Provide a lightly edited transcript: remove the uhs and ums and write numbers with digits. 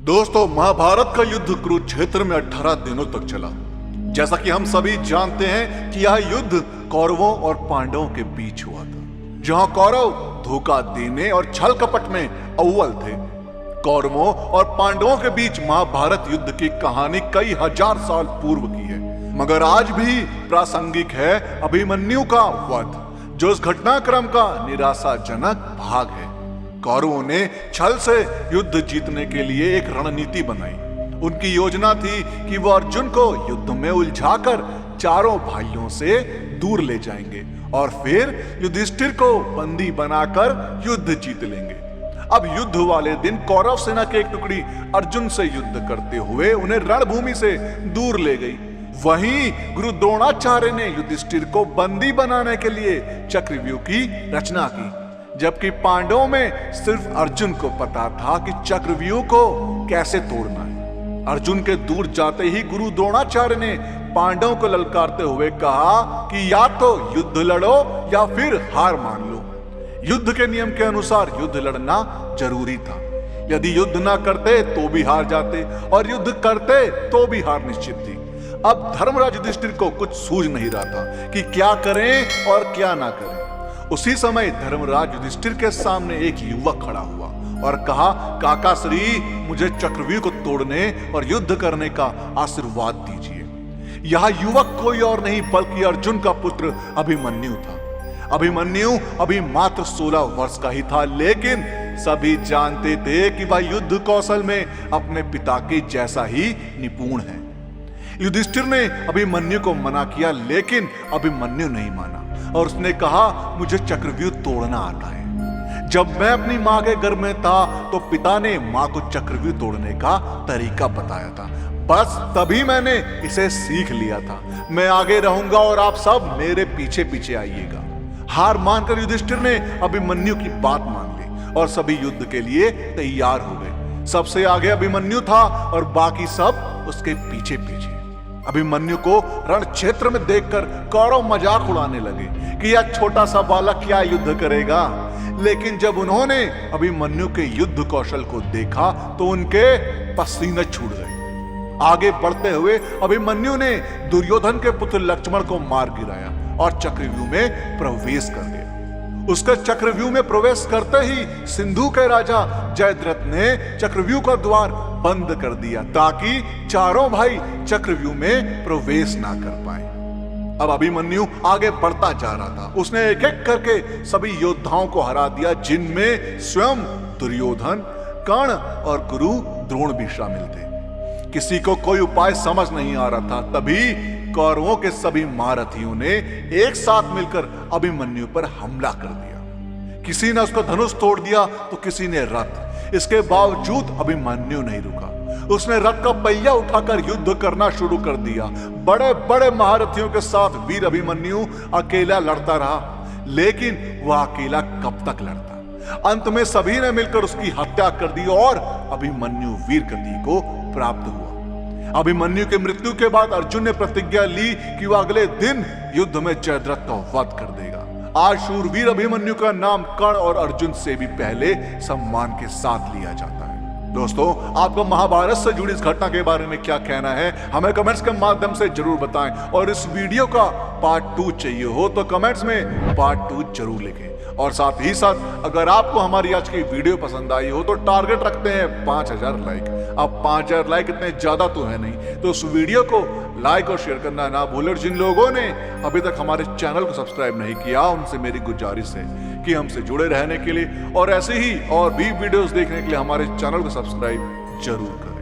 दोस्तों, महाभारत का युद्ध कुरुक्षेत्र में 18 दिनों तक चला। जैसा कि हम सभी जानते हैं कि यह युद्ध कौरवों और पांडवों के बीच हुआ था, जहां कौरव धोखा देने और छल कपट में अव्वल थे। कौरवों और पांडवों के बीच महाभारत युद्ध की कहानी कई हजार साल पूर्व की है, मगर आज भी प्रासंगिक है अभिमन्यु का वध, जो इस घटनाक्रम का निराशाजनक भाग है। कौरवों ने छल से युद्ध जीतने के लिए एक रणनीति बनाई। उनकी योजना थी कि वो अर्जुन को युद्ध में उलझाकर चारों भाइयों से दूर ले जाएंगे और फिर युधिष्ठिर को बंदी बनाकर युद्ध जीत लेंगे। अब युद्ध वाले दिन कौरव सेना की एक टुकड़ी अर्जुन से युद्ध करते हुए उन्हें रणभूमि से दूर ले गई। वहीं गुरु द्रोणाचार्य ने युधिष्ठिर को बंदी बनाने के लिए चक्रव्यूह की रचना की, जबकि पांडवों में सिर्फ अर्जुन को पता था कि चक्रव्यूह को कैसे तोड़ना है। अर्जुन के दूर जाते ही गुरु द्रोणाचार्य ने पांडवों को ललकारते हुए कहा कि या तो युद्ध लड़ो या फिर हार मान लो। युद्ध के नियम के अनुसार युद्ध लड़ना जरूरी था। यदि युद्ध ना करते तो भी हार जाते और युद्ध करते तो भी हार निश्चित थी। अब धर्मराज युधिष्ठिर को कुछ सूझ नहीं रहा था कि क्या करें और क्या ना करें। उसी समय धर्मराज युधिष्ठिर के सामने एक युवक खड़ा हुआ और कहा, काका श्री, मुझे चक्रव्यूह को तोड़ने और युद्ध करने का आशीर्वाद दीजिए। यह युवक कोई और नहीं बल्कि अर्जुन का पुत्र अभिमन्यु था। अभिमन्यु अभी मात्र 16 वर्ष का ही था, लेकिन सभी जानते थे कि वह युद्ध कौशल में अपने पिता के जैसा ही निपुण है। युधिष्ठिर ने अभिमन्यु को मना किया, लेकिन अभिमन्यु नहीं माना और उसने कहा, मुझे चक्रव्यूह तोड़ना आता है। जब मैं अपनी मां के गर्भ में था तो पिता ने मां को चक्रव्यूह तोड़ने का तरीका बताया था, बस तभी मैंने इसे सीख लिया था। मैं आगे रहूंगा और आप सब मेरे पीछे पीछे आइएगा। हार मानकर युधिष्ठिर ने अभिमन्यु की बात मान ली और सभी युद्ध के लिए तैयार हो गए। सबसे आगे अभिमन्यु था और बाकी सब उसके पीछे पीछे। अभिमन्यु को रण क्षेत्र में देखकर कौरव मजाक उड़ाने लगे कि यह छोटा सा बालक क्या युद्ध करेगा। लेकिन जब उन्होंने अभिमन्यु के युद्ध कौशल को देखा तो उनके पसीने छूट गए। आगे बढ़ते हुए अभिमन्यु ने दुर्योधन के पुत्र लक्ष्मण को मार गिराया और चक्रव्यूह में प्रवेश कर गया। उसके चक्रव्यूह में प्रवेश करते ही सिंधु के राजा जयद्रथ ने चक्रव्यूह का द्वार बंद कर दिया ताकि चारों भाई चक्रव्यूह में प्रवेश ना कर पाए। अब अभिमन्यु आगे बढ़ता जा रहा था। उसने एक एक करके सभी योद्धाओं को हरा दिया, जिनमें स्वयं दुर्योधन, कर्ण और गुरु द्रोण भी शामिल थे। किसी को कोई उपाय समझ नहीं आ रहा था। तभी कौरवों के सभी महारथियों ने एक साथ मिलकर अभिमन्यु पर हमला कर दिया। किसी ने उसका धनुष तोड़ दिया तो किसी ने रथ। इसके बावजूद अभिमन्यु नहीं रुका। उसने रथ का पहिया उठाकर युद्ध करना शुरू कर दिया। बड़े बड़े महारथियों के साथ वीर अभिमन्यु अकेला लड़ता रहा, लेकिन वह अकेला कब तक लड़ता। अंत में सभी ने मिलकर उसकी हत्या कर दी और अभिमन्यु वीर गति को प्राप्त हुआ। अभिमन्यु की मृत्यु के बाद अर्जुन ने प्रतिज्ञा ली कि वह अगले दिन युद्ध में जयद्रथ का वध कर देगा। आज शूरवीर अभिमन्यु का नाम कर्ण और अर्जुन से भी पहले सम्मान के साथ लिया जाता है। दोस्तों, आपको महाभारत से जुड़ी इस घटना के बारे में क्या कहना है, हमें कमेंट्स के माध्यम से जरूर बताएं। और इस वीडियो का पार्ट 2 चाहिए हो तो कमेंट्स में पार्ट 2 जरूर लिखें। और साथ ही साथ अगर आपको हमारी आज की वीडियो पसंद आई हो तो टारगेट रखते हैं 5000 लाइक। अब 5000 लाइक इतने ज्यादा तो है नहीं, तो उस वीडियो को लाइक और शेयर करना ना भूलें। जिन लोगों ने अभी तक हमारे चैनल को सब्सक्राइब नहीं किया, उनसे मेरी गुजारिश है कि हमसे जुड़े रहने के लिए और ऐसे ही और भी वीडियोस देखने के लिए हमारे चैनल को सब्सक्राइब जरूर करें।